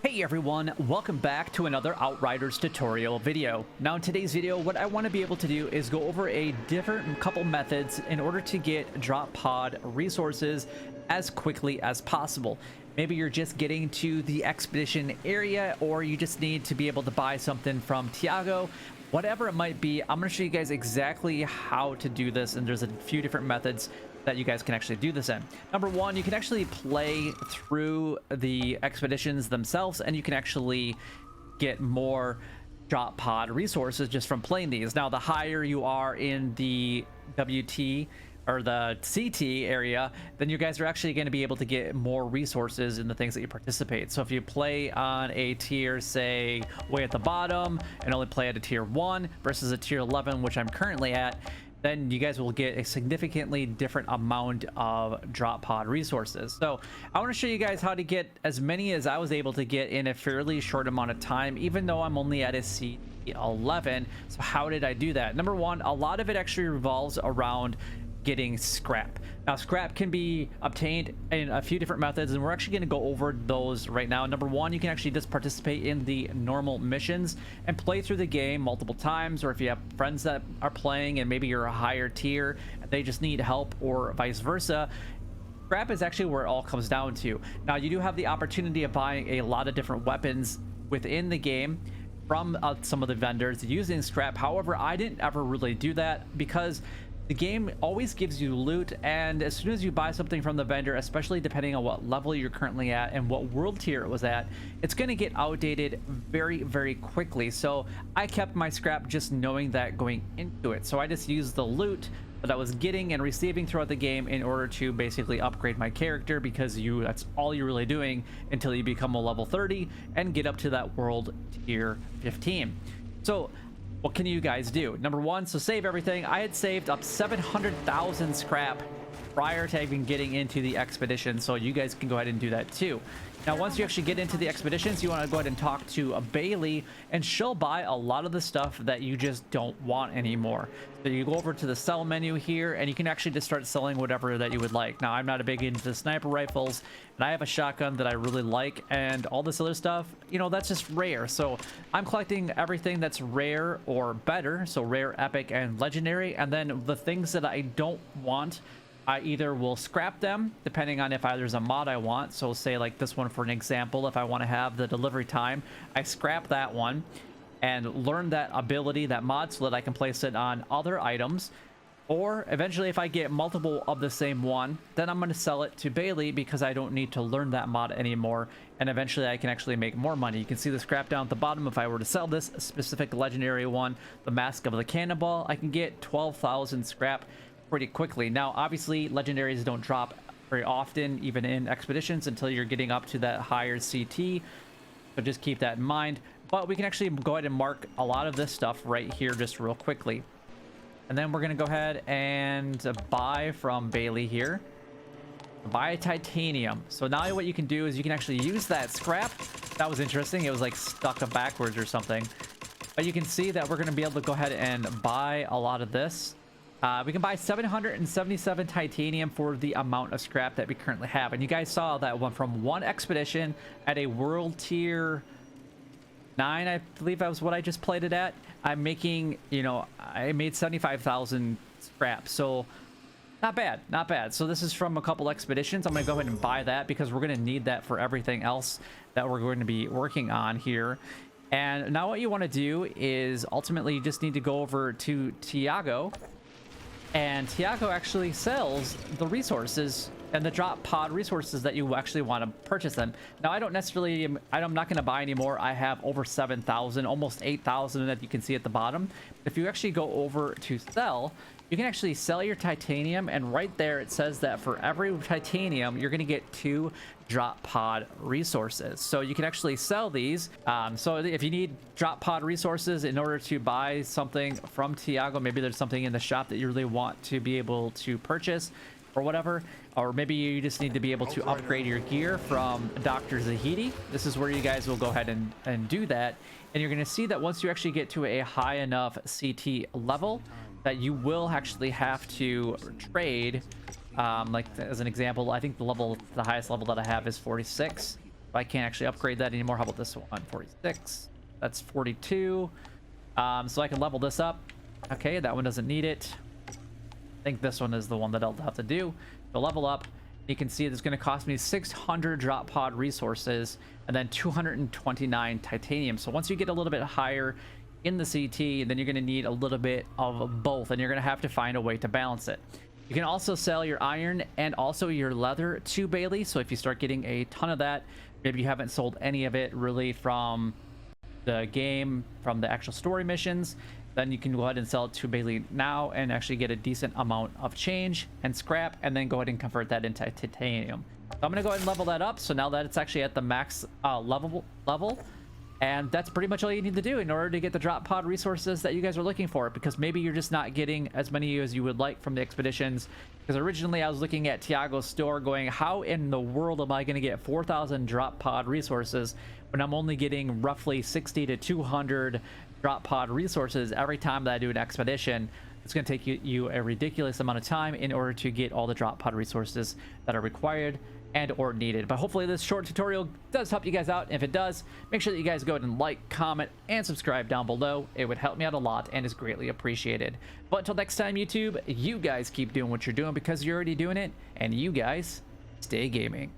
Hey everyone, welcome back to another Outriders tutorial video. Now in today's video, what I want to be able to do is go over a different couple methods in order to get drop pod resources as quickly as possible. Maybe you're just getting to the expedition area, or you just need to be able to buy something from Tiago. Whatever it might be, I'm going to show you guys exactly how to do this, and there's a few different methods that you guys can actually do this in. Number one, you can actually play through the expeditions themselves, and you can actually get more drop pod resources just from playing these. Now, the higher you are in the WT or the CT area, then you guys are actually going to be able to get more resources in the things that you participate. So if you play on a tier, say, way at the bottom, and only play at a tier 1 versus a tier 11, which I'm currently at, then you guys will get a significantly different amount of drop pod resources. So I want to show you guys how to get as many as I was able to get in a fairly short amount of time, even though I'm only at a C11. So how did I do that? Number one, a lot of it actually revolves around getting scrap. Now, scrap can be obtained in a few different methods, and we're actually going to go over those right now. Number one, you can actually just participate in the normal missions and play through the game multiple times, or if you have friends that are playing and maybe you're a higher tier and they just need help, or vice versa, scrap is actually where it all comes down to. Now, you do have the opportunity of buying a lot of different weapons within the game from some of the vendors using scrap. However, I didn't ever really do that because the game always gives you loot, and as soon as you buy something from the vendor, especially depending on what level you're currently at and what world tier it was at, it's going to get outdated very, very quickly. So I kept my scrap just knowing that going into it. So I just used the loot that I was getting and receiving throughout the game in order to basically upgrade my character, because that's all you're really doing until you become a level 30 and get up to that world tier 15. So what can you guys do? Number one, so save everything. I had saved up 700,000 scrap prior to even getting into the expedition, so you guys can go ahead and do that too. Now, once you actually get into the expeditions, you want to go ahead and talk to Bailey, and she'll buy a lot of the stuff that you just don't want anymore. So you go over to the sell menu here, and you can actually just start selling whatever that you would like. Now, I'm not a big into the sniper rifles, and I have a shotgun that I really like, and all this other stuff, you know, that's just rare. So I'm collecting everything that's rare or better, so rare, epic, and legendary, and then the things that I don't want, I either will scrap them depending on if there's a mod I want. So say like this one for an example, if I want to have the delivery time, I scrap that one and learn that ability, that mod, so that I can place it on other items. Or eventually, if I get multiple of the same one, then I'm going to sell it to Bailey because I don't need to learn that mod anymore, and eventually I can actually make more money. You can see the scrap down at the bottom. If I were to sell this specific legendary one, the Mask of the Cannonball, I can get 12,000 scrap pretty quickly. Now, obviously, legendaries don't drop very often, even in expeditions, until you're getting up to that higher CT. So just keep that in mind. But we can actually go ahead and mark a lot of this stuff right here just real quickly. And then we're going to go ahead and buy from Bailey here. Buy titanium. So now what you can do is you can actually use that scrap. That was interesting. It was like stuck up backwards or something. But you can see that we're going to be able to go ahead and buy a lot of this. We can buy 777 titanium for the amount of scrap that we currently have. And you guys saw that one from one expedition at a world tier 9, I believe that was what I just played it at. I'm making, you know, I made 75,000 scrap. So not bad, not bad. So this is from a couple expeditions. I'm going to go ahead and buy that because we're going to need that for everything else that we're going to be working on here. And now what you want to do is ultimately you just need to go over to Tiago. And Tiago actually sells the resources and the drop pod resources that you actually want to purchase them. Now, I'm not going to buy anymore. I have over 7,000, almost 8,000 that you can see at the bottom. If you actually go over to sell, you can actually sell your titanium, and right there it says that for every titanium you're going to get 2 drop pod resources. So you can actually sell these. So if you need drop pod resources in order to buy something from Tiago, maybe there's something in the shop that you really want to be able to purchase or whatever, or maybe you just need to be able to upgrade your gear from Dr. Zahidi. This is where you guys will go ahead and do that, and you're going to see that once you actually get to a high enough CT level that you will actually have to trade. Like as an example, I think the highest level that I have is 46. I can't actually upgrade that anymore. How about this one? 46. That's 42. So I can level this up. Okay, that one doesn't need it. I think this one is the one that I'll have to do. So level up. You can see it's going to cost me 600 drop pod resources and then 229 titanium. So once you get a little bit higher in the CT, then you're going to need a little bit of both, and you're going to have to find a way to balance it. You can also sell your iron and also your leather to Bailey. So if you start getting a ton of that, maybe you haven't sold any of it really from the game, from the actual story missions, then you can go ahead and sell it to Bailey now and actually get a decent amount of change and scrap, and then go ahead and convert that into titanium. So I'm going to go ahead and level that up. So now that it's actually at the max level, and that's pretty much all you need to do in order to get the drop pod resources that you guys are looking for, because maybe you're just not getting as many as you would like from the expeditions. Because originally I was looking at Tiago's store going, how in the world am I going to get 4,000 drop pod resources when I'm only getting roughly 60 to 200 drop pod resources every time that I do an expedition? It's going to take you a ridiculous amount of time in order to get all the drop pod resources that are required and or needed. But hopefully this short tutorial does help you guys out. If it does, make sure that you guys go ahead and like, comment, and subscribe down below. It would help me out a lot and is greatly appreciated. But until next time, YouTube, you guys keep doing what you're doing because you're already doing it, and you guys stay gaming.